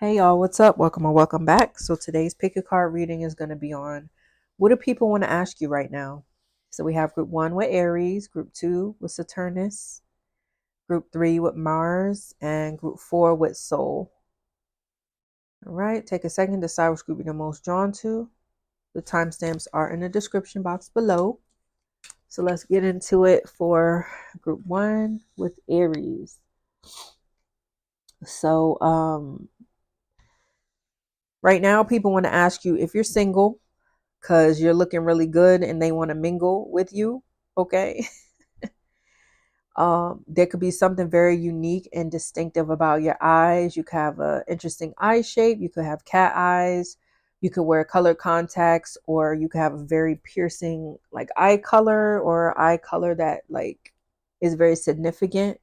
Hey y'all, what's up? Welcome or welcome back. So today's pick a card reading is going to be on what do people want to ask you right now? So we have group 1 with Aries, group 2 with Saturnus, group 3 with Mars, and group 4 with Soul. All right, take a second to decide which group you're the most drawn to. The timestamps are in the description box below. So let's get into it for group 1 with Aries. So right now people want to ask you if you're single, because you're looking really good and they want to mingle with you. Okay. There could be something very unique and distinctive about your eyes. You could have an interesting eye shape. You could have cat eyes. You could wear colored contacts, or you could have a very piercing like eye color, or eye color that like is very significant.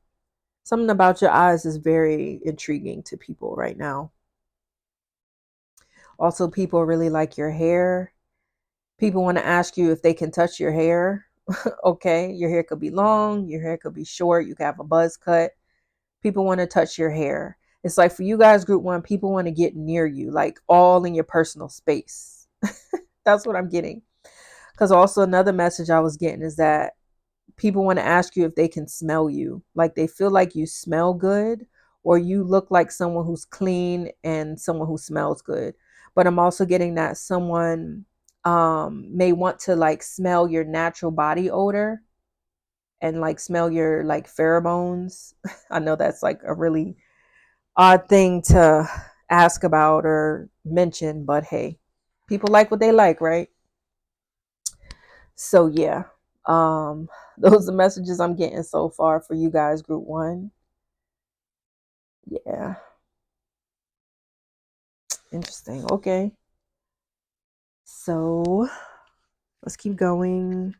Something about your eyes is very intriguing to people right now. Also, people really like your hair. People want to ask you if they can touch your hair. Okay, your hair could be long, your hair could be short, you could have a buzz cut. People want to touch your hair. It's like for you guys, group 1, people want to get near you, like all in your personal space. That's what I'm getting. Because also another message I was getting is that people want to ask you if they can smell you, like they feel like you smell good, or you look like someone who's clean and someone who smells good. But I'm also getting that someone may want to like smell your natural body odor and like smell your like pheromones. I know that's like a really odd thing to ask about or mention, but hey, people like what they like, right? So yeah, um, those are the messages I'm getting so far for you guys, group 1. Yeah, interesting. Okay, so let's keep going.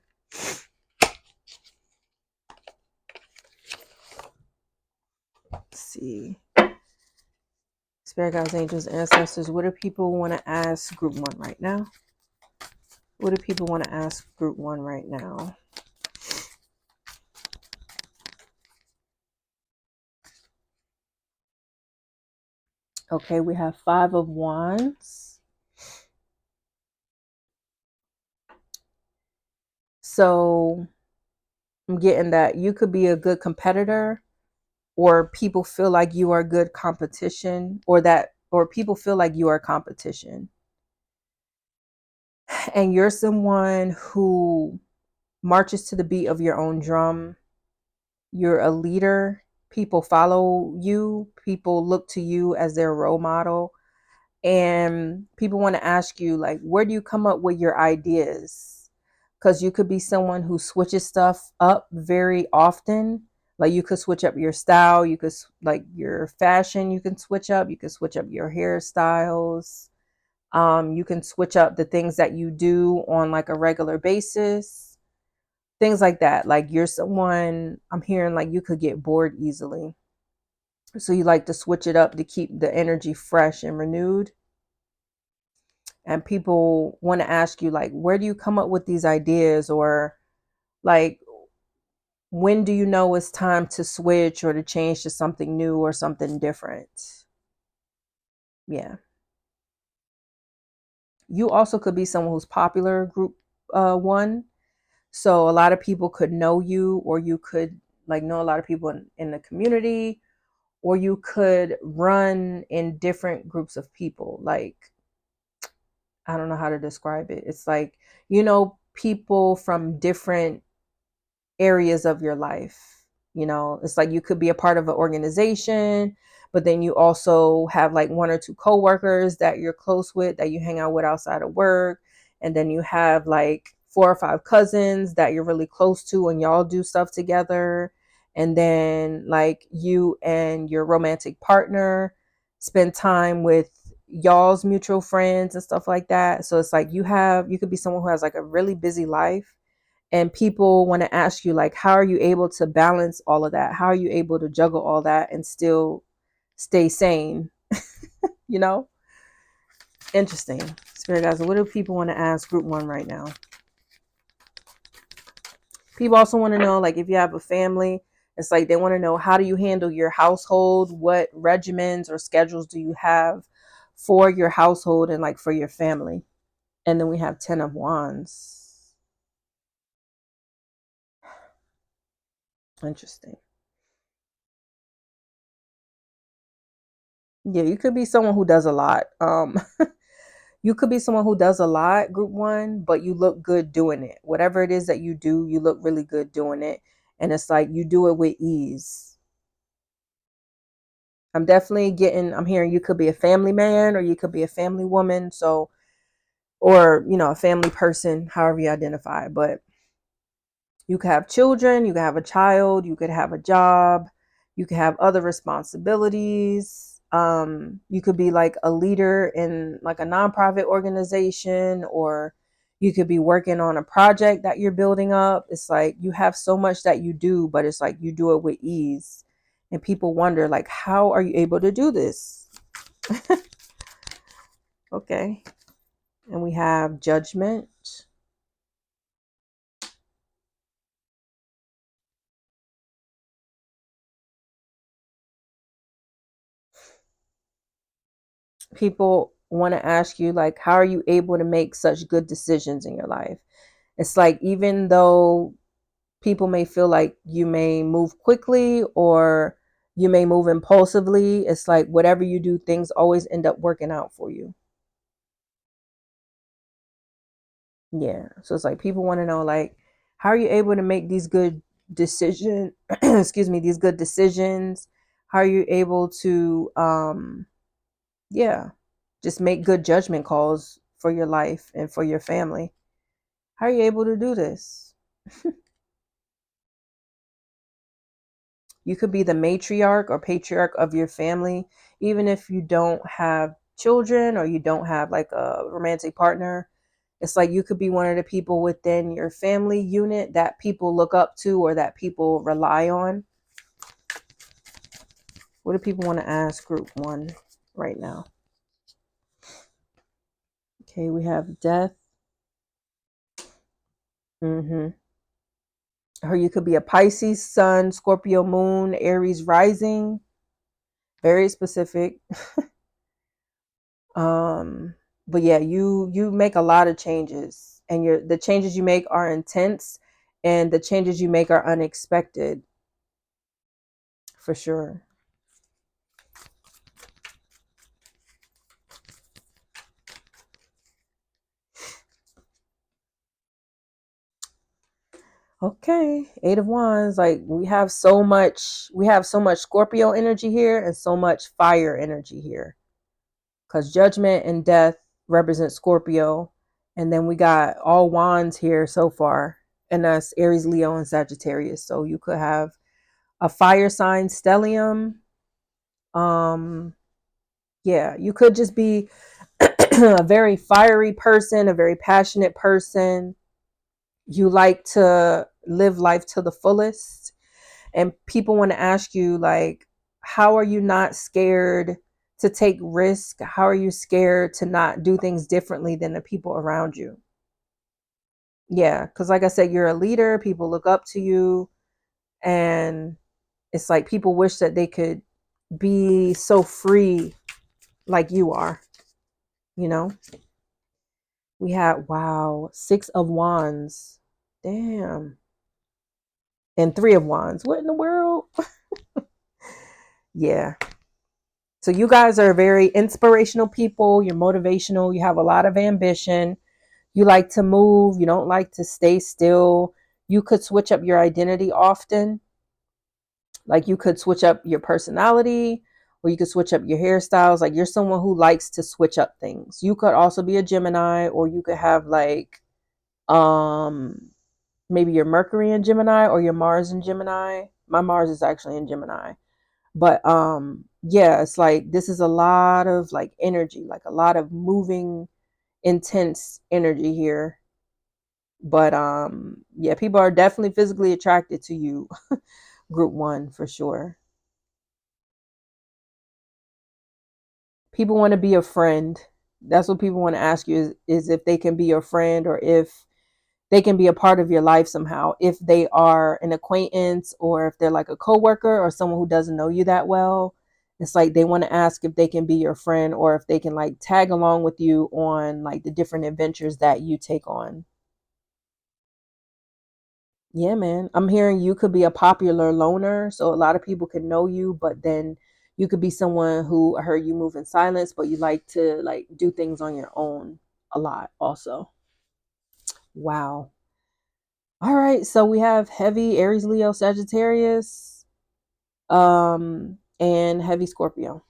Let's see. Spirit guides, angels, ancestors. What do people want to ask group 1 right now? What do people want to ask group 1 right now? Okay, we have 5 of Wands. So I'm getting that you could be a good competitor, or people feel like you are good competition, or people feel like you are competition. And you're someone who marches to the beat of your own drum. You're a leader. People follow you. People look to you as their role model. And people want to ask you, like, where do you come up with your ideas? Because you could be someone who switches stuff up very often. Like you could switch up your style. You could like your fashion. You can switch up. You could switch up your hairstyles. You can switch up the things that you do on like a regular basis. Things like that. Like you're someone, I'm hearing like you could get bored easily. So you like to switch it up to keep the energy fresh and renewed. And people want to ask you, like, where do you come up with these ideas? Or like, when do you know it's time to switch or to change to something new or something different? Yeah. You also could be someone who's popular, group 1. So a lot of people could know you, or you could like know a lot of people in the community, or you could run in different groups of people. Like, I don't know how to describe it. It's like, people from different areas of your life. It's like you could be a part of an organization, but then you also have like 1 or 2 coworkers that you're close with, that you hang out with outside of work. And then you have like 4 or 5 cousins that you're really close to and y'all do stuff together. And then like you and your romantic partner spend time with y'all's mutual friends and stuff like that. So it's like you could be someone who has like a really busy life, and people want to ask you, like, how are you able to balance all of that? How are you able to juggle all that and still stay sane? you know Interesting. Spirit guys, what do people want to ask group 1 right now? People also want to know, like, if you have a family, It's like they want to know, how do you handle your household? What regimens or schedules do you have for your household and like for your family? And then we have 10 of Wands. Interesting. Yeah, you could be someone who does a lot. You could be someone who does a lot, group one, but you look good doing it. Whatever it is that you do, you look really good doing it. And it's like you do it with ease. I'm hearing you could be a family man or you could be a family woman. So, or, a family person, however you identify. But you could have children, you could have a child, you could have a job, you could have other responsibilities. You could be like a leader in like a nonprofit organization, or you could be working on a project that you're building up. It's like you have so much that you do, but it's like you do it with ease. And people wonder, like, how are you able to do this? Okay. And we have Judgment. People want to ask you, like, how are you able to make such good decisions in your life? It's like, even though people may feel like you may move quickly or you may move impulsively, it's like whatever you do, things always end up working out for you. Yeah. So it's like people want to know, like, how are you able to make these good decisions? Excuse me, these good decisions. How are you able to yeah, just make good judgment calls for your life and for your family? How are you able to do this? You could be the matriarch or patriarch of your family, even if you don't have children or you don't have like a romantic partner. It's like you could be one of the people within your family unit that people look up to or that people rely on. What do people want to ask group one right now? Okay, we have Death. Mm-hmm. Or you could be a Pisces sun, Scorpio moon, Aries rising. Very specific. um but yeah, you make a lot of changes, and the changes you make are intense, and the changes you make are unexpected, for sure. Okay, 8 of Wands. Like, we have so much Scorpio energy here and so much fire energy here, because Judgment and Death represent Scorpio, and then we got all Wands here so far, and that's Aries, Leo, and Sagittarius. So you could have a fire sign stellium. um yeah, you could just be a very fiery person, a very passionate person. You like to live life to the fullest, and people want to ask you, like, how are you not scared to take risk? How are you scared to not do things differently than the people around you? Yeah, because like I said, you're a leader, people look up to you, and it's like people wish that they could be so free like you are, you know? We had, wow, 6 of Wands. Damn. And 3 of Wands. What in the world? Yeah. So you guys are very inspirational people. You're motivational. You have a lot of ambition. You like to move. You don't like to stay still. You could switch up your identity often. Like, you could switch up your personality, or you could switch up your hairstyles. Like, you're someone who likes to switch up things. You could also be a Gemini, or you could have like um maybe your Mercury in Gemini or your Mars in Gemini. My Mars is actually in Gemini. But yeah, it's like this is a lot of like energy, like a lot of moving, intense energy here. But yeah, people are definitely physically attracted to you, group one, for sure. People want to be a friend. That's what people want to ask you, is if they can be your friend, or if they can be a part of your life somehow. If they are an acquaintance, or if they're like a coworker or someone who doesn't know you that well, it's like they want to ask if they can be your friend, or if they can like tag along with you on like the different adventures that you take on. Yeah, man. I'm hearing you could be a popular loner, so a lot of people can know you, but then you could be someone who, I heard you move in silence, but you like to like do things on your own a lot also. Wow. All right, so we have heavy Aries, Leo, Sagittarius, and heavy Scorpio.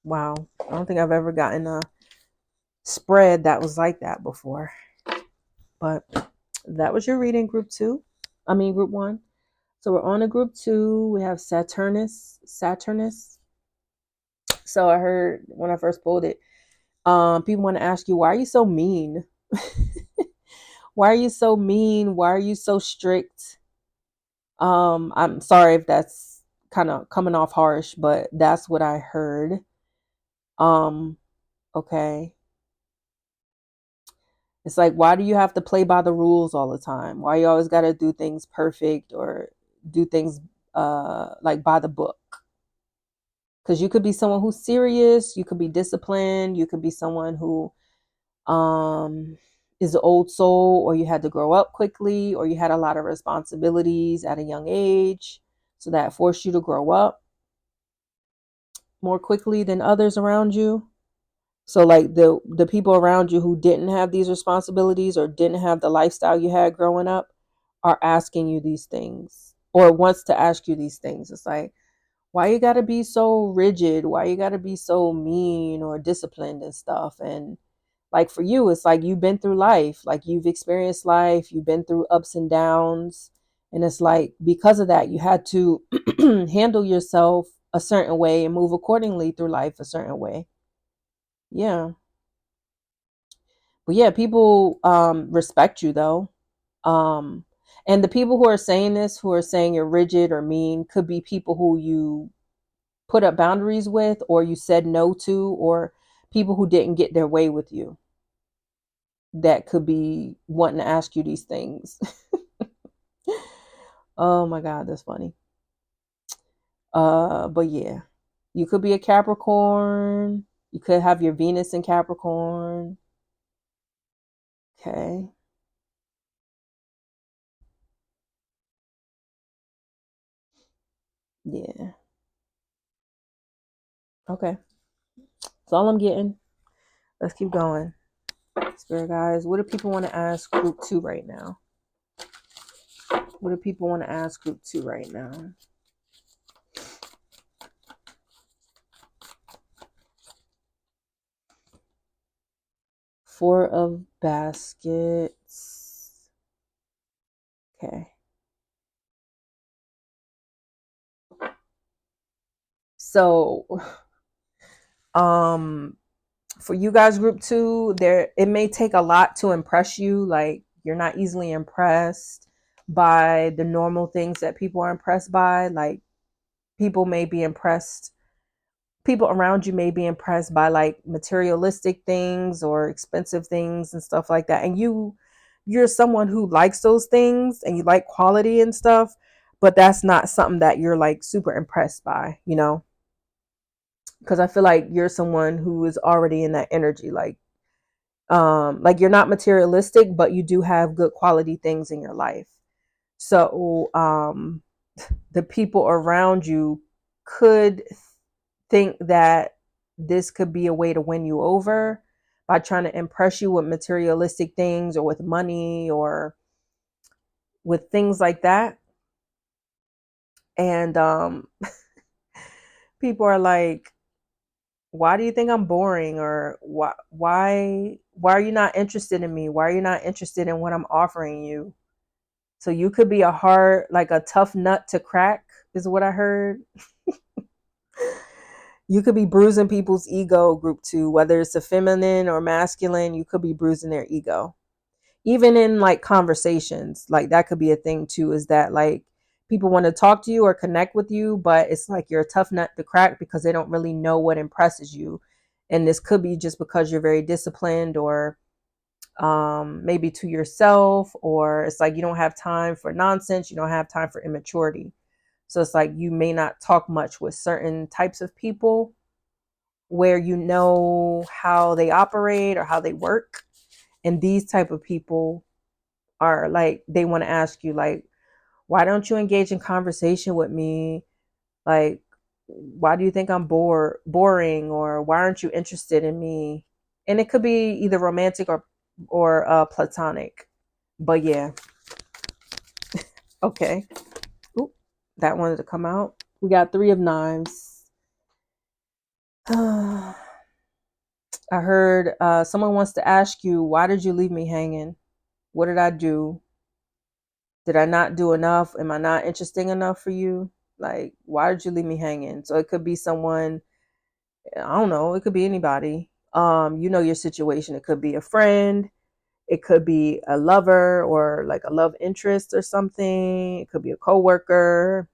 Wow. I don't think I've ever gotten a spread that was like that before. But that was your reading, group 2. I mean group 1. So we're on to group 2. We have Saturnus. So I heard when I first pulled it, people want to ask you, why are you so mean? Why are you so mean? Why are you so strict? I'm sorry if that's kind of coming off harsh, but that's what I heard. Um, okay. It's like, why do you have to play by the rules all the time? Why you always got to do things perfect, or do things like by the book? Because you could be someone who's serious, you could be disciplined, you could be someone who is an old soul, or you had to grow up quickly, or you had a lot of responsibilities at a young age, so that forced you to grow up more quickly than others around you. So like the people around you who didn't have these responsibilities, or didn't have the lifestyle you had growing up, are asking you these things, or wants to ask you these things. It's like, why you got to be so rigid? Why you got to be so mean or disciplined and stuff? And like for you, it's like you've been through life, like you've experienced life, you've been through ups and downs. And it's like, because of that, you had to handle yourself a certain way and move accordingly through life a certain way. Yeah. But yeah, people respect you though. Um, and the people who are saying this, who are saying you're rigid or mean, could be people who you put up boundaries with, or you said no to, or people who didn't get their way with you, that could be wanting to ask you these things. Oh my God, that's funny. But yeah, you could be a Capricorn. You could have your Venus in Capricorn. Okay. Yeah. Okay. That's all I'm getting. Let's keep going. Spirit guys, what do people want to ask group 2 right now? What do people want to ask group 2 right now? Four of baskets. Okay. So, for you guys group 2, there, it may take a lot to impress you. Like, you're not easily impressed by the normal things that people are impressed by. Like, people may be impressed, people around you may be impressed by like materialistic things or expensive things and stuff like that, and you're someone who likes those things and you like quality and stuff, but that's not something that you're like super impressed by, you know? Because I feel like you're someone who is already in that energy, like you're not materialistic, but you do have good quality things in your life. So the people around you could think that this could be a way to win you over by trying to impress you with materialistic things, or with money, or with things like that. And people are like, why do you think I'm boring? Or why are you not interested in me? Why are you not interested in what I'm offering you? So you could be a hard, like a tough nut to crack, is what I heard. You could be bruising people's ego, group 2, whether it's a feminine or masculine, you could be bruising their ego. Even in like conversations, like that could be a thing too, is that like people want to talk to you or connect with you, but it's like you're a tough nut to crack because they don't really know what impresses you. And this could be just because you're very disciplined, or maybe to yourself, or it's like you don't have time for nonsense, you don't have time for immaturity. So it's like you may not talk much with certain types of people where you know how they operate or how they work. And these type of people are like, they want to ask you like, why don't you engage in conversation with me? Like, why do you think I'm boring, or why aren't you interested in me? And it could be either romantic or platonic. But yeah, okay. Oop, that wanted to come out. We got 3 of Knives. I heard someone wants to ask you, why did you leave me hanging? What did I do? Did I not do enough? Am I not interesting enough for you? Like, why did you leave me hanging? So it could be someone, I don't know, it could be anybody. You know your situation. It could be a friend, it could be a lover or like a love interest or something. It could be a coworker.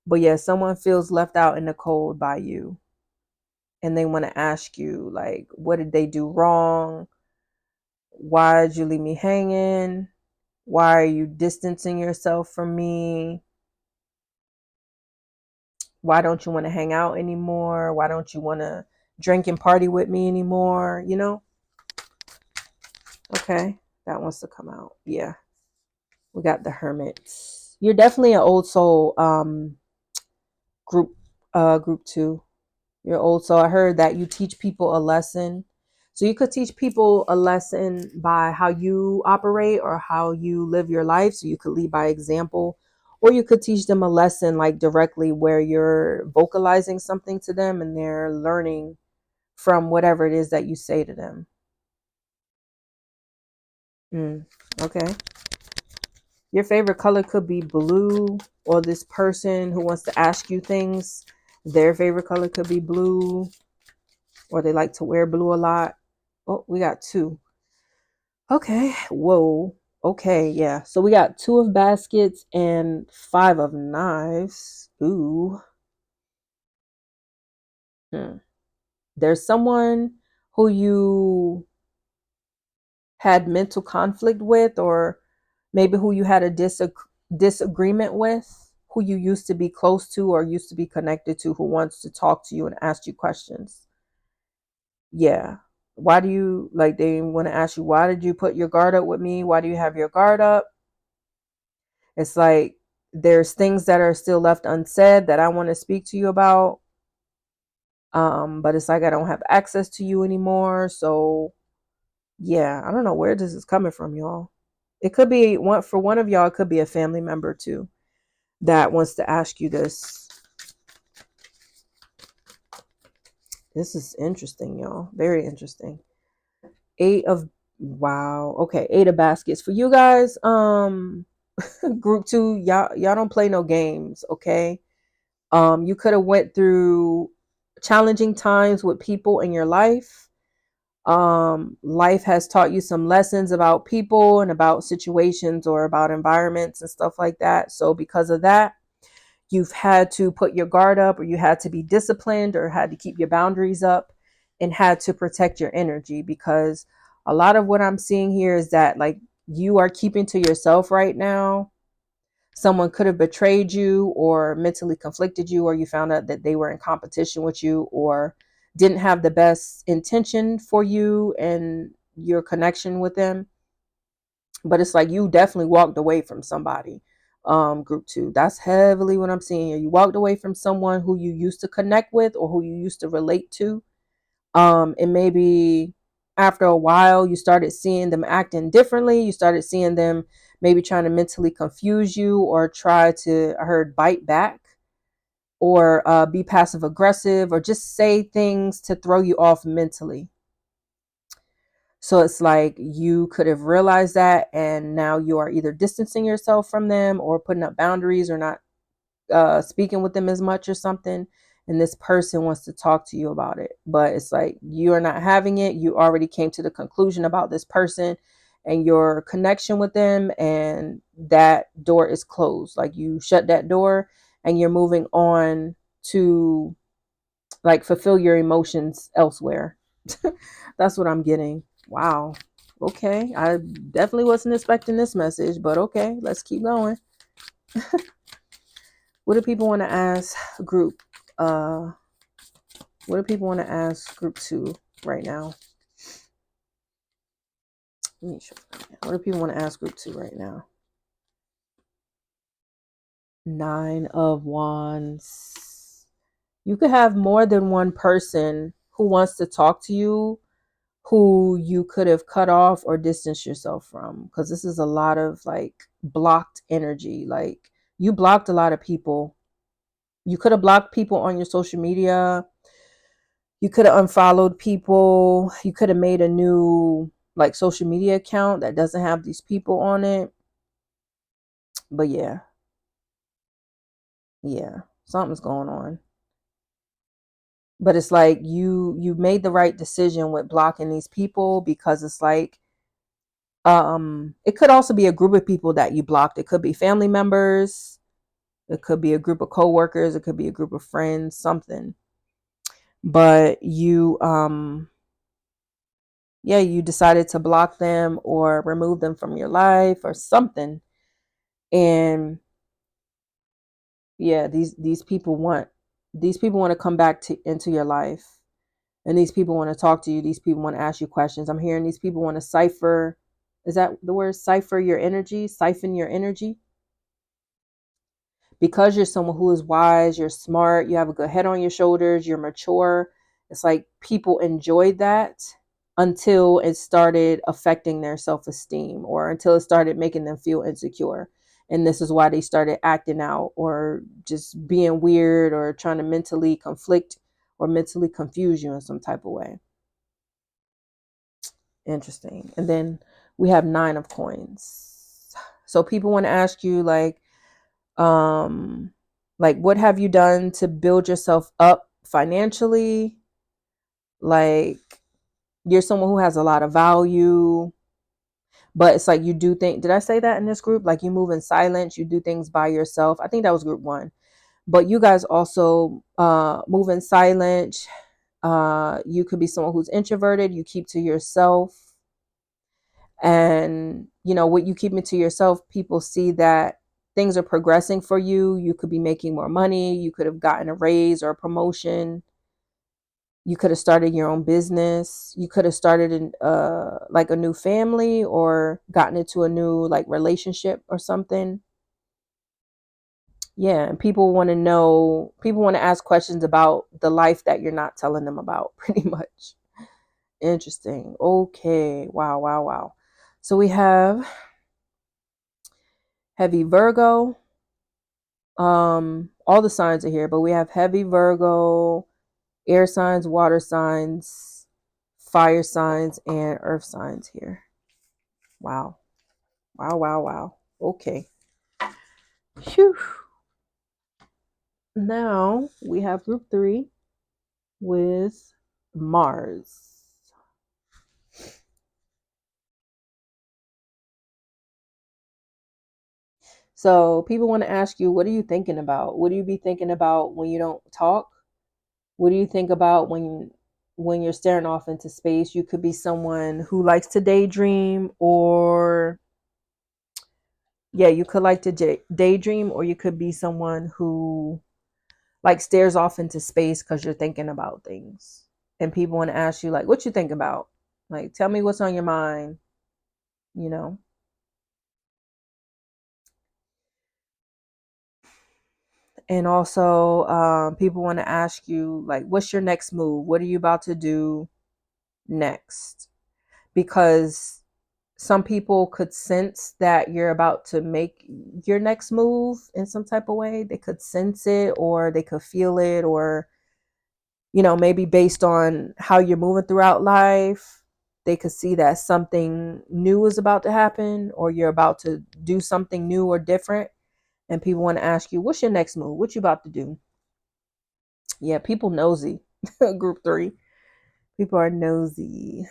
But yeah, someone feels left out in the cold by you. And they want to ask you, like, what did they do wrong? Why did you leave me hanging? Why are you distancing yourself from me? Why don't you want to hang out anymore? Why don't you want to drink and party with me anymore? You know? Okay. That wants to come out. Yeah. We got the Hermits. You're definitely an old soul group 2. You're old soul. I heard that you teach people a lesson. So you could teach people a lesson by how you operate or how you live your life. So you could lead by example, or you could teach them a lesson like directly where you're vocalizing something to them and they're learning from whatever it is that you say to them. Okay. Your favorite color could be blue, or this person who wants to ask you things, their favorite color could be blue, or they like to wear blue a lot. Oh, we got 2. Okay. Whoa. Okay. Yeah. So we got 2 of Baskets and 5 of Knives. Ooh. There's someone who you had mental conflict with, or maybe who you had a disagreement with, who you used to be close to or used to be connected to, who wants to talk to you and ask you questions. Yeah. Why do you, like, they want to ask you, why did you put your guard up with me? Why do you have your guard up? It's like there's things that are still left unsaid that I want to speak to you about. But it's like I don't have access to you anymore. So yeah, I don't know where this is coming from, y'all. It could be one for one of y'all, it could be a family member too that wants to ask you this. This is interesting, y'all. Very interesting. 8 of wow. Okay, 8 of Baskets for you guys. Group 2, y'all don't play no games, okay? You could have went through challenging times with people in your life. Life has taught you some lessons about people and about situations or about environments and stuff like that. So because of that, you've had to put your guard up, or you had to be disciplined, or had to keep your boundaries up, and had to protect your energy, because a lot of what I'm seeing here is that like you are keeping to yourself right now. Someone could have betrayed you or mentally conflicted you, or you found out that they were in competition with you or didn't have the best intention for you and your connection with them. But it's like you definitely walked away from somebody. Group 2, that's heavily what I'm seeing here. You walked away from someone who you used to connect with or who you used to relate to. And maybe after a while you started seeing them acting differently. You started seeing them maybe trying to mentally confuse you, or try to, I heard, bite back, or be passive aggressive, or just say things to throw you off mentally. So it's like you could have realized that, and now you are either distancing yourself from them or putting up boundaries, or not speaking with them as much or something. And this person wants to talk to you about it, but it's like you are not having it. You already came to the conclusion about this person and your connection with them, and that door is closed. Like you shut that door and you're moving on to like fulfill your emotions elsewhere. That's what I'm getting. Wow. Okay, I definitely wasn't expecting this message, but okay, let's keep going. What do people want to ask group? What do people want to ask group 2 right now? Let me show you. What do people want to ask group 2 right now? 9 of Wands. You could have more than one person who wants to talk to you, who you could have cut off or distanced yourself from, because this is a lot of like blocked energy. Like you blocked a lot of people. You could have blocked people on your social media. You could have unfollowed people. You could have made a new like social media account that doesn't have these people on it. But yeah, something's going on. But it's like you made the right decision with blocking these people, because it's like it could also be a group of people that you blocked. It could be family members, it could be a group of coworkers, it could be a group of friends, something. But you decided to block them or remove them from your life or something. And yeah, these people want to come back into your life. And these people want to talk to you. These people want to ask you questions. I'm hearing these people want to cipher. Is that the word? Cipher your energy? Siphon your energy? Because you're someone who is wise, you're smart, you have a good head on your shoulders, you're mature. It's like people enjoyed that until it started affecting their self-esteem, or until it started making them feel insecure. And this is why they started acting out or just being weird or trying to mentally conflict or mentally confuse you in some type of way. Interesting. And then we have 9 of coins. So people want to ask you like what have you done to build yourself up financially? Like you're someone who has a lot of value, but it's like you do think, did I say that in this group? Like you move in silence, you do things by yourself. I think that was group 1. But you guys also move in silence. You could be someone who's introverted, you keep to yourself. And what you keep it to yourself, people see that things are progressing for you. You could be making more money, you could have gotten a raise or a promotion, you could have started your own business, you could have started like a new family or gotten into a new like relationship or something. Yeah, and people want to ask questions about the life that you're not telling them about, pretty much. Interesting. Okay. Wow, wow, wow. So we have heavy Virgo. All the signs are here, but we have heavy Virgo, air signs, water signs, fire signs, and earth signs here. Wow. Wow, wow, wow. Okay. Phew. Now we have group 3 with Mars. So people want to ask you, what are you thinking about? What do you be thinking about when you don't talk? What do you think about when you're staring off into space? You could be someone who likes to daydream, or yeah, you could like to daydream, or you could be someone who like stares off into space because you're thinking about things. And people want to ask you like, what you think about? Like, tell me what's on your mind, you know? And also, people want to ask you like, what's your next move? What are you about to do next? Because some people could sense that you're about to make your next move in some type of way. They could sense it, or they could feel it, or maybe based on how you're moving throughout life, they could see that something new is about to happen, or you're about to do something new or different. And people want to ask you, what's your next move? What you about to do? Yeah, people nosy. Group 3. People are nosy.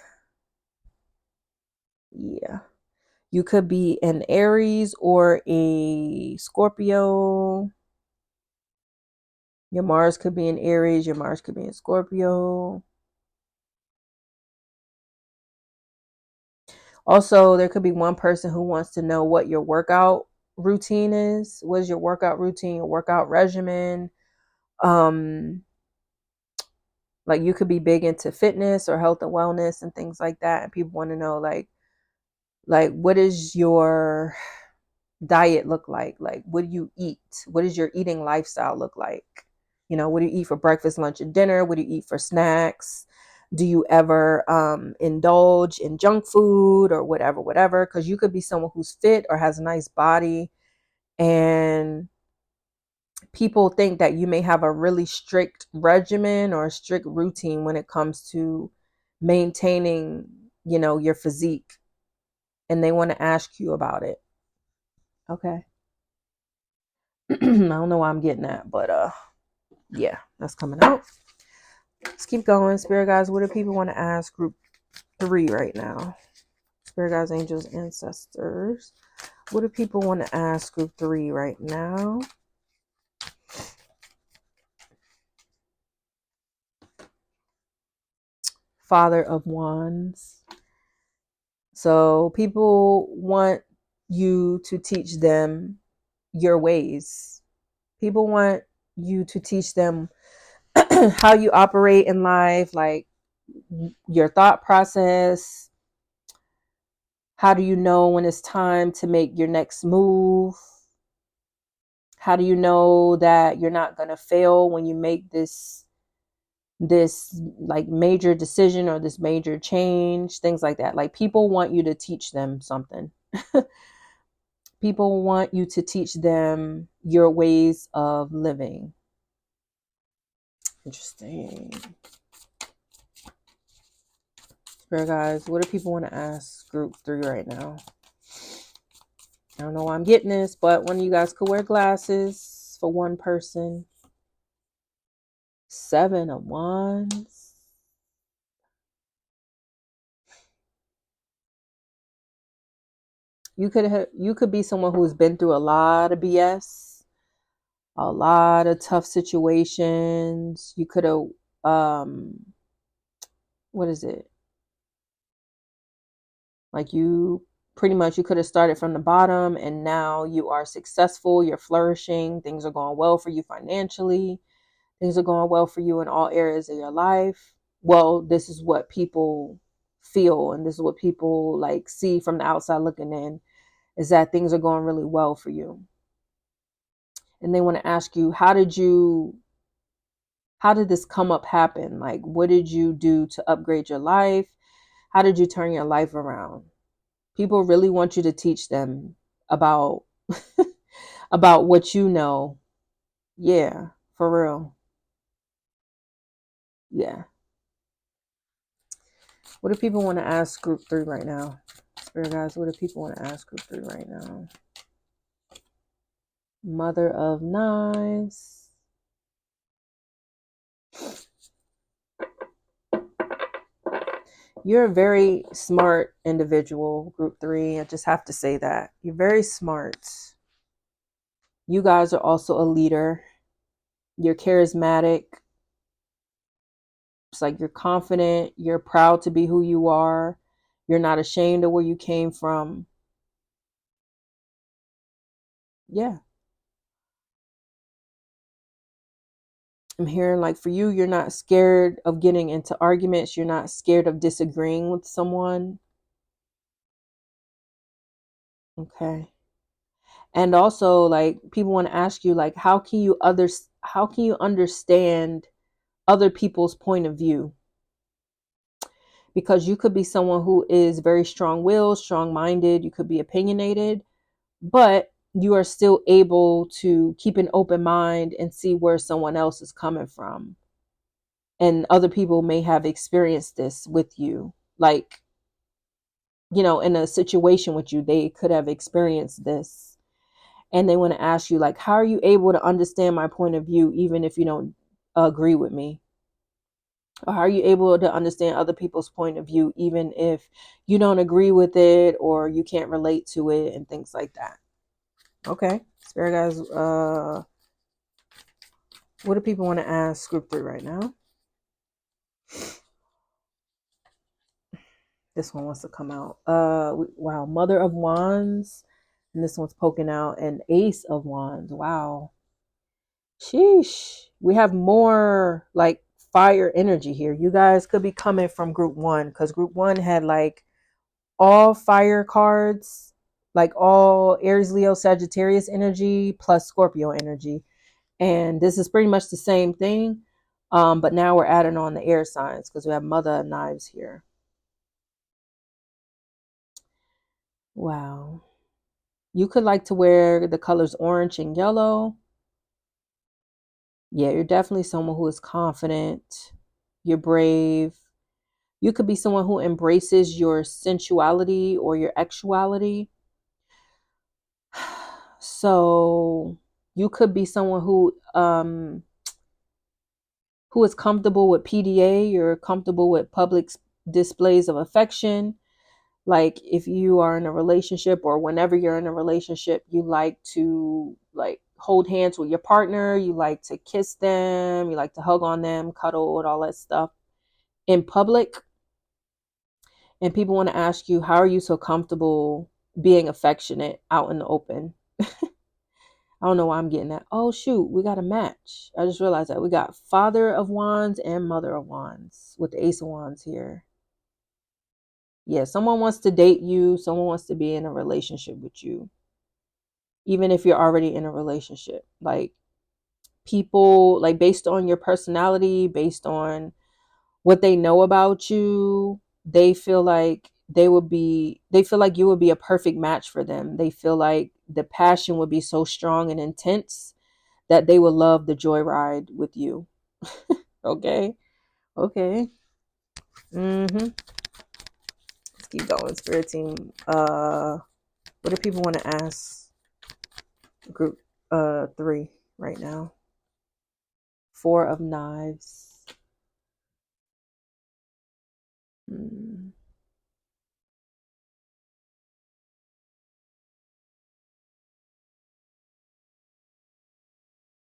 Yeah. You could be an Aries or a Scorpio. Your Mars could be in Aries. Your Mars could be in Scorpio. Also, there could be one person who wants to know what your workout routine is. What is your workout routine, your workout regimen? Like you could be big into fitness or health and wellness and things like that. And people want to know like what is your diet look like? Like what do you eat? What does your eating lifestyle look like? You know, what do you eat for breakfast, lunch, and dinner? What do you eat for snacks? Do you ever indulge in junk food or whatever? Because you could be someone who's fit or has a nice body, and people think that you may have a really strict regimen or a strict routine when it comes to maintaining, you know, your physique, and they want to ask you about it. Okay. I don't know why I'm getting that, but yeah, that's coming out. Let's keep going. Spirit guides, what do people want to ask group 3 right now? Spirit guides, angels, ancestors, what do people want to ask group 3 right now? Father of Wands. So people want you to teach them your ways. People want you to teach them how you operate in life, like your thought process. How do you know when it's time to make your next move? How do you know that you're not going to fail when you make this like major decision or this major change, things like that. Like people want you to teach them something. People want you to teach them your ways of living. Interesting. Spirit guys, what do people want to ask group 3 right now? I don't know why I'm getting this, but one of you guys could wear glasses for one person. 7 of Wands. You could be someone who's been through a lot of BS, a lot of tough situations. You could have what is it? Like you could have started from the bottom and now you are successful, you're flourishing, things are going well for you financially. Things are going well for you in all areas of your life. Well, this is what people feel and this is what people like see from the outside looking in, is that things are going really well for you. And they want to ask you, how did this come up happen? Like, what did you do to upgrade your life? How did you turn your life around? People really want you to teach them about about what you know. Yeah, for real. Yeah. What do people want to ask group 3 right now? Spirit guys, what do people want to ask group 3 right now? Mother of Knives. You're a very smart individual, group 3. I just have to say that. You're very smart. You guys are also a leader. You're charismatic. It's like you're confident. You're proud to be who you are. You're not ashamed of where you came from. Yeah. I'm hearing like for you, you're not scared of getting into arguments. You're not scared of disagreeing with someone. Okay. And also like people want to ask you like how can you understand other people's point of view? Because you could be someone who is very strong-willed, strong-minded, you could be opinionated, but you are still able to keep an open mind and see where someone else is coming from. And other people may have experienced this with you. Like, you know, in a situation with you, they could have experienced this. And they want to ask you, like, how are you able to understand my point of view, even if you don't agree with me? Or how are you able to understand other people's point of view, even if you don't agree with it or you can't relate to it and things like that? Okay. Spirit guys, what do people want to ask group 3 right now? This one wants to come out. Wow, Mother of Wands. And this one's poking out an Ace of Wands. Wow. Sheesh. We have more like fire energy here. You guys could be coming from group one because group one had like all fire cards, like all Aries, Leo, Sagittarius energy plus Scorpio energy. And this is pretty much the same thing. But now we're adding on the air signs because we have Mother of Knives here. Wow. You could like to wear the colors orange and yellow. Yeah, you're definitely someone who is confident. You're brave. You could be someone who embraces your sensuality or your actuality. So you could be someone who is comfortable with PDA. You're comfortable with public displays of affection. Like if you are in a relationship or whenever you're in a relationship, you like to like hold hands with your partner, you like to kiss them, you like to hug on them, cuddle and all that stuff in public. And people want to ask you, how are you so comfortable being affectionate out in the open? I don't know why I'm getting that. Oh shoot, we got a match. I just realized that we got Father of Wands and Mother of Wands with the Ace of Wands here. Yeah, someone wants to date you, someone wants to be in a relationship with you, even if you're already in a relationship. Like people, like based on your personality, based on what they know about you, they feel like they feel like you would be a perfect match for them. They feel like the passion would be so strong and intense that they would love the joyride with you. Okay. Okay. Mm-hmm. Let's keep going. Spirit team. What do people want to ask group 3 right now? 4 of Knives. Hmm.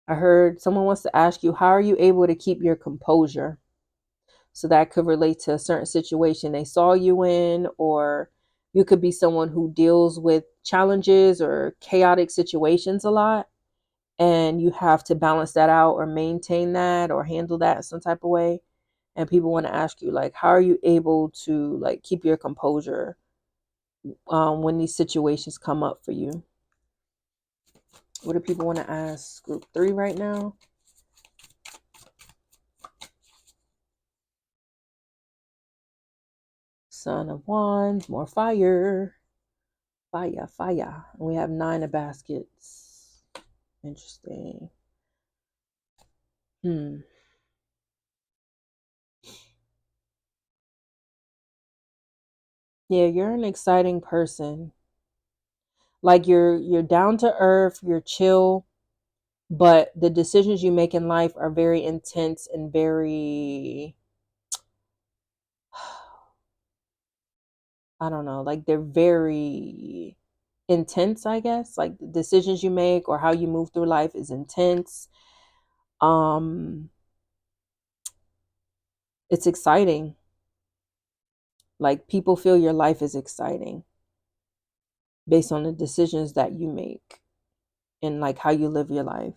I heard someone wants to ask you, how are you able to keep your composure? So that could relate to a certain situation they saw you in, or you could be someone who deals with challenges or chaotic situations a lot, and you have to balance that out or maintain that or handle that some type of way. And people want to ask you, like, how are you able to like keep your composure when these situations come up for you? What do people want to ask group 3 right now? Son of Wands, more fire. Fire, fire. And we have 9 of baskets. Interesting. Yeah, you're an exciting person. Like you're down to earth, you're chill, but the decisions you make in life are very intense and very I don't know, like they're very intense, I guess. Like the decisions you make or how you move through life is intense. Um it's exciting. Like people feel your life is exciting based on the decisions that you make and like how you live your life.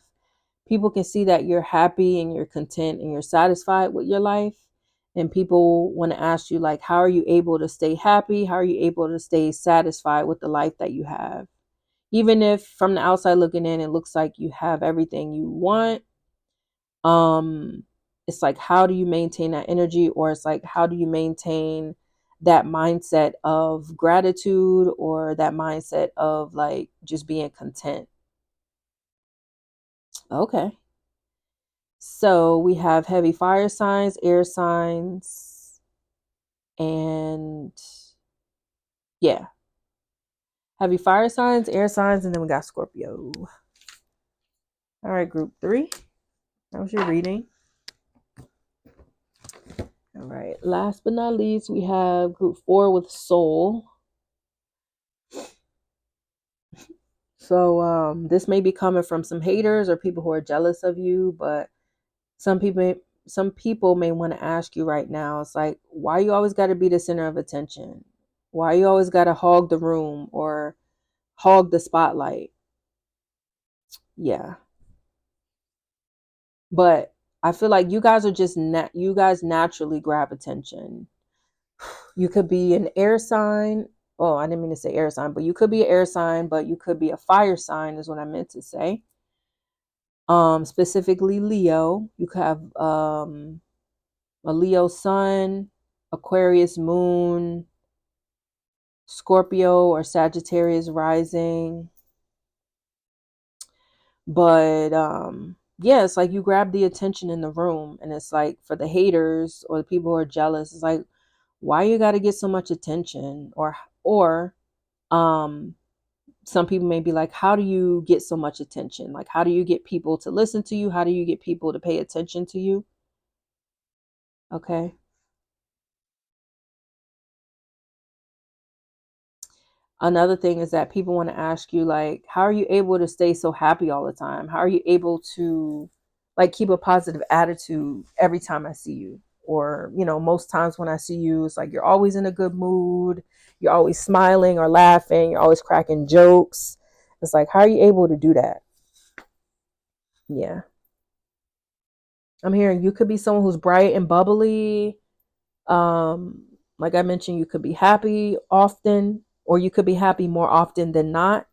People can see that you're happy and you're content and you're satisfied with your life. And people want to ask you, like, how are you able to stay happy? How are you able to stay satisfied with the life that you have? Even if from the outside looking in, it looks like you have everything you want. Um, it's like, how do you maintain that energy? Or it's like, how do you maintain that mindset of gratitude or that mindset of like just being content? Okay. So we have heavy fire signs, air signs, and yeah, heavy fire signs, air signs, and then we got Scorpio. All right, group 3. That was your reading. All right, last but not least, we have group 4 with Soul. So this may be coming from some haters or people who are jealous of you, but some people some people may want to ask you right now, it's like, why you always got to be the center of attention? Why you always got to hog the room or hog the spotlight? Yeah. But I feel like you guys are just you guys naturally grab attention. You could be an air sign. Oh, I didn't mean to say air sign, but you could be an air sign, but you could be a fire sign is what I meant to say. Specifically Leo. You could have a Leo sun, Aquarius moon, Scorpio or Sagittarius rising. But yeah, it's like you grab the attention in the room, and it's like for the haters or the people who are jealous, it's like, why you got to get so much attention? Or um some people may be like, how do you get so much attention? Like, how do you get people to listen to you? How do you get people to pay attention to you? Okay. Another thing is that people want to ask you, like, how are you able to stay so happy all the time? How are you able to, like, keep a positive attitude every time I see you? Or, most times when I see you, it's like you're always in a good mood. You're always smiling or laughing. You're always cracking jokes. It's like, how are you able to do that? Yeah. I'm hearing you could be someone who's bright and bubbly. Um, like I mentioned, you could be happy often, or you could be happy more often than not.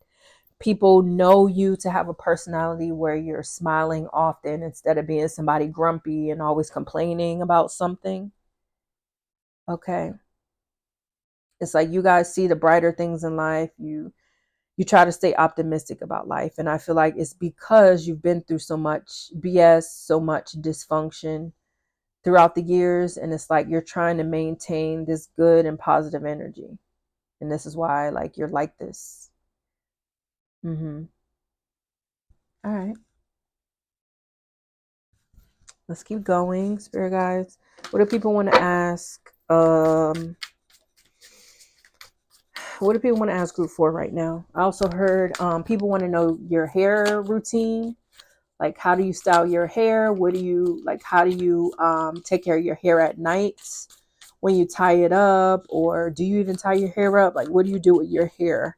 People know you to have a personality where you're smiling often instead of being somebody grumpy and always complaining about something. Okay. It's like you guys see the brighter things in life. You try to stay optimistic about life. And I feel like it's because you've been through so much BS, so much dysfunction throughout the years. And it's like you're trying to maintain this good and positive energy. And this is why, like, you're like this. Mm-hmm. All right. Let's keep going, spirit guides. What do people want to ask? What do people want to ask group 4 right now? I also heard people want to know your hair routine. Like, how do you style your hair? What do you like? How do you take care of your hair at night when you tie it up? Or do you even tie your hair up? Like, what do you do with your hair?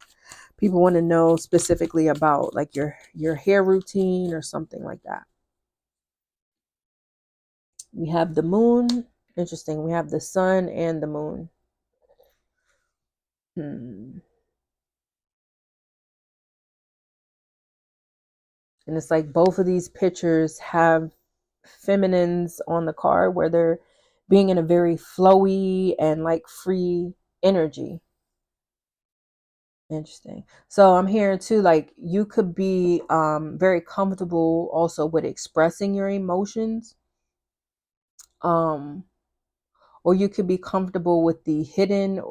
People want to know specifically about like your hair routine or something like that. We have the moon. Interesting. We have the sun and the moon. And it's like both of these pictures have feminines on the card where they're being in a very flowy and like free energy. Interesting. So I'm hearing too, like you could be very comfortable also with expressing your emotions. Um, or you could be comfortable with the hidden.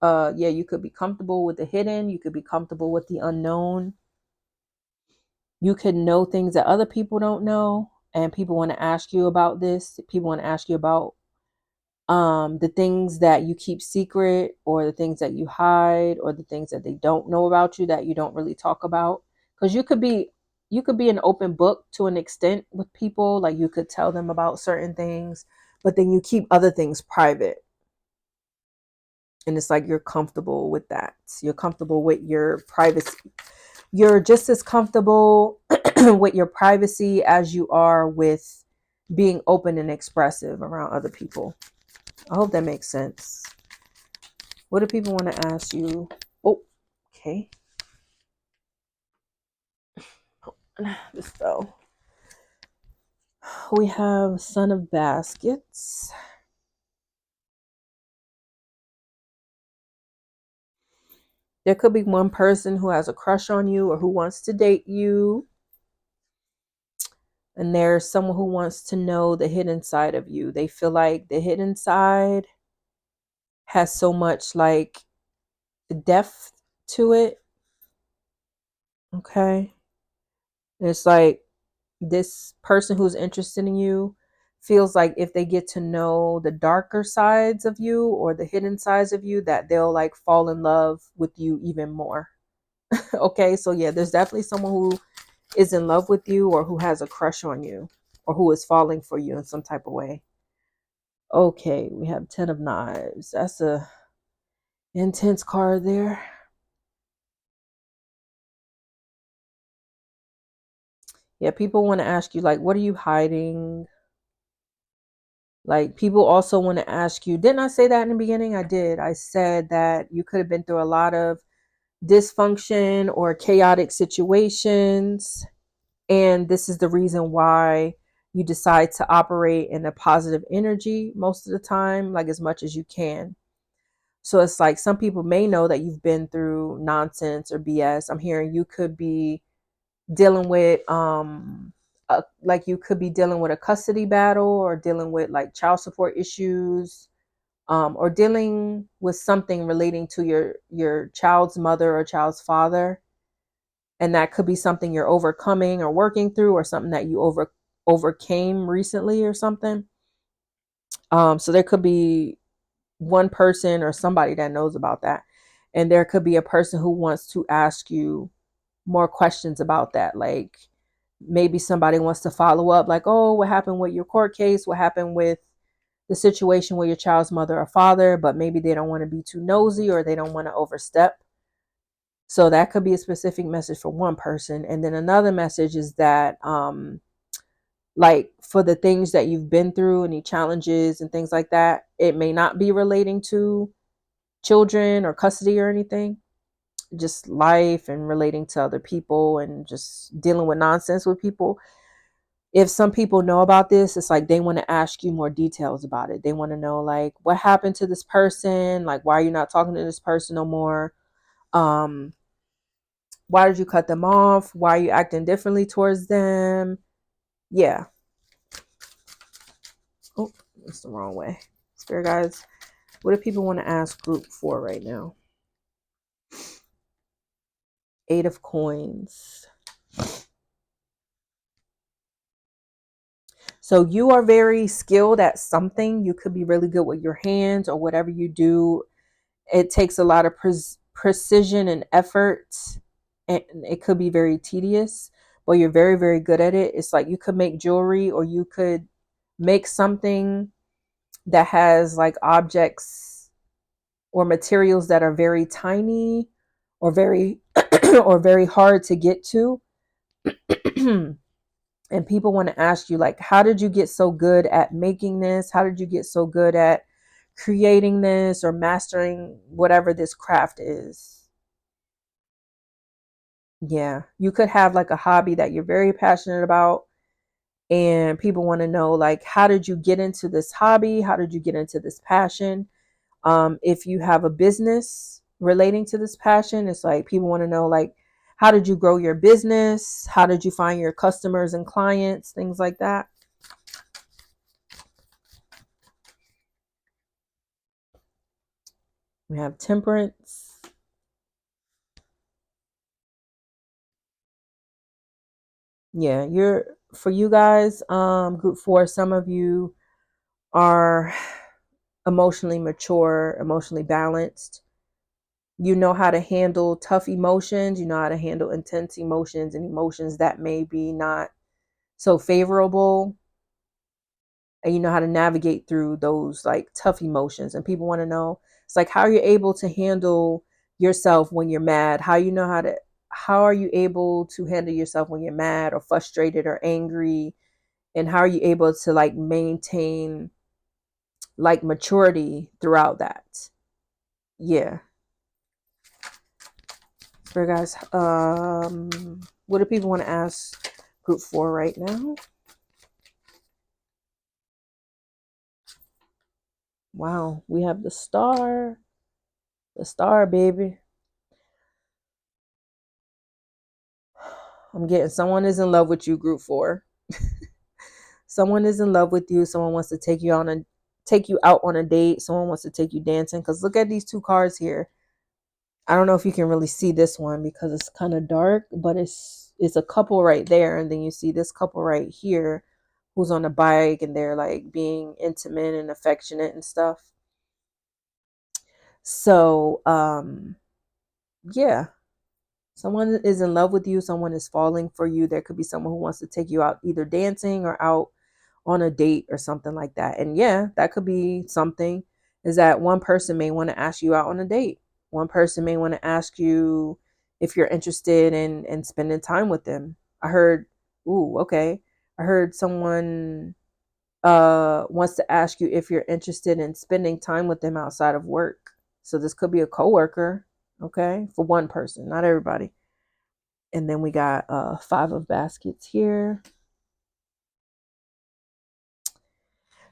Yeah, you could be comfortable with the hidden. You could be comfortable with the unknown. You could know things that other people don't know, and people want to ask you about this. People want to ask you about the things that you keep secret, or the things that you hide, or the things that they don't know about you that you don't really talk about. Because you could be an open book to an extent with people. Like you could tell them about certain things, but then you keep other things private. And it's like you're comfortable with that. You're comfortable with your privacy. You're just as comfortable with your privacy as you are with being open and expressive around other people. I hope that makes sense. What do people want to ask you? Oh, okay. This fell. We have Son of Baskets. There could be one person who has a crush on you or who wants to date you. And there's someone who wants to know the hidden side of you. They feel like the hidden side has so much like depth to it. Okay. It's like this person who's interested in you feels like if they get to know the darker sides of you or the hidden sides of you, that they'll like fall in love with you even more. Okay. So yeah, there's definitely someone who is in love with you or who has a crush on you. or who is falling for you in some type of way. Okay, we have 10 of Knives. That's a intense card there. Yeah, people want to ask you, like, what are you hiding? Like, people also want to ask you, didn't I say that in the beginning? I did. I said that you could have been through a lot of dysfunction or chaotic situations. And this is the reason why you decide to operate in a positive energy most of the time, like as much as you can. So it's like some people may know that you've been through nonsense or BS. I'm hearing you could be dealing with like you could be dealing with a custody battle, or dealing with like child support issues, or dealing with something relating to your child's mother or child's father. And that could be something you're overcoming or working through, or something that you overcame recently or something. So there could be one person or somebody that knows about that, and there could be a person who wants to ask you more questions about that. Like maybe somebody wants to follow up, like, oh, what happened with your court case, what happened with the situation with your child's mother or father, but maybe they don't want to be too nosy, or they don't want to overstep. So that could be a specific message for one person. And then another message is that like for the things that you've been through, any challenges and things like that, it may not be relating to children or custody or anything, just life and relating to other people and just dealing with nonsense with people. If some people know about this, it's like they want to ask you more details about it. They want to know, like, what happened to this person? Like, why are you not talking to this person no more? Um, why did you cut them off? Why are you acting differently towards them? Yeah. Oh, that's the wrong way. Spirit guides, what do people want to ask group 4 right now? 8 of Coins. So you are very skilled at something. You could be really good with your hands, or whatever you do. It takes a lot of precision and effort, and it could be very tedious, but you're very, very good at it. It's like you could make jewelry, or you could make something that has like objects or materials that are very tiny, or very or very hard to get to. And people want to ask you, like, how did you get so good at making this? How did you get so good at creating this or mastering whatever this craft is? Yeah, you could have like a hobby that you're very passionate about, and people want to know, like, how did you get into this hobby? How did you get into this passion? If you have a business relating to this passion, it's like people want to know, like, how did you grow your business? How did you find your customers and clients? Things like that. We have Temperance. Yeah, for you guys, group 4, some of you are emotionally mature, emotionally balanced. You know how to handle tough emotions. You know how to handle intense emotions and emotions that may be not so favorable. And you know how to navigate through those like tough emotions. And people want to know, it's like, how are you able to handle yourself when you're mad? How are you able to handle yourself when you're mad or frustrated or angry? And how are you able to like maintain like maturity throughout that? Yeah. So guys, what do people want to ask group 4 right now? Wow, we have the star, baby. I'm getting someone is in love with you, group 4. Someone is in love with you. Someone wants to take you out on a date. Someone wants to take you dancing. Because look at these 2 cards here. I don't know if you can really see this one because it's kind of dark, but it's a couple right there, and then you see this couple right here who's on a bike, and they're like being intimate and affectionate and stuff. So yeah. Someone is in love with you. Someone is falling for you. There could be someone who wants to take you out either dancing or out on a date or something like that. And yeah, that could be something, is that one person may want to ask you out on a date. One person may want to ask you if you're interested in spending time with them. I heard, ooh, okay. I heard someone wants to ask you if you're interested in spending time with them outside of work. So this could be a coworker, okay, for one person, not everybody. And then we got 5 of baskets here.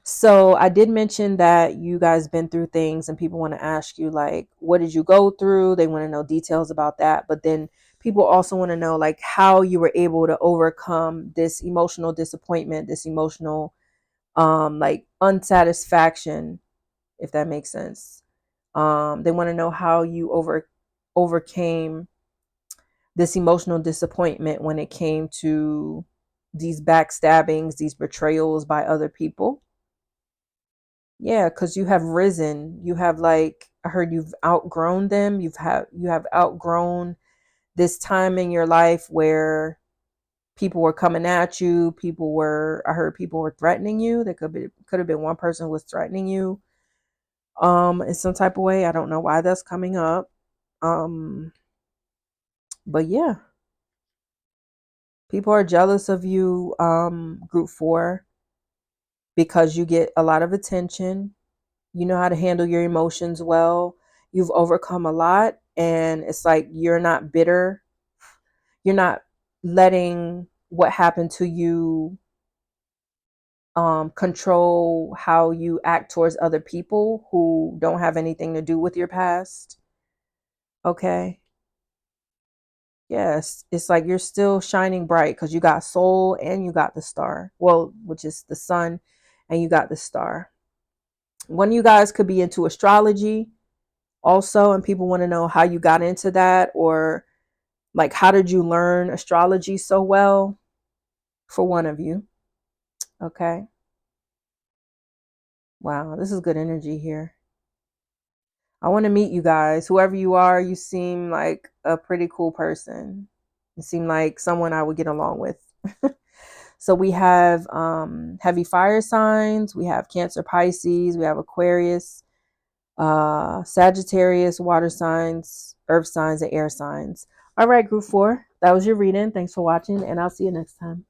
So I did mention that you guys been through things and people want to ask you like, what did you go through? They want to know details about that. But then people also want to know like how you were able to overcome this emotional disappointment, this emotional like unsatisfaction, if that makes sense. They want to know how you overcame this emotional disappointment when it came to these backstabbings, these betrayals by other people. Yeah, because you have risen. You have like, I heard you've outgrown them. You have outgrown this time in your life where people were coming at you. I heard people were threatening you. There could have been one person who was threatening you in some type of way. I don't know why that's coming up. But yeah, people are jealous of you, group 4, because you get a lot of attention. You know how to handle your emotions well. You've overcome a lot, and it's like you're not bitter. You're not letting what happened to you control how you act towards other people who don't have anything to do with your past. Okay. Yes, it's like you're still shining bright because you got soul and you got the star. Well, which is the sun, and you got the star. One of you guys could be into astrology also, and people want to know how you got into that, or like how did you learn astrology so well, for one of you. Okay. Wow, this is good energy here. I want to meet you guys. Whoever you are, you seem like a pretty cool person. You seem like someone I would get along with. So we have heavy fire signs, we have Cancer, Pisces, we have Aquarius, Sagittarius, water signs, earth signs, and air signs. All right, group 4, that was your reading. Thanks for watching, and I'll see you next time.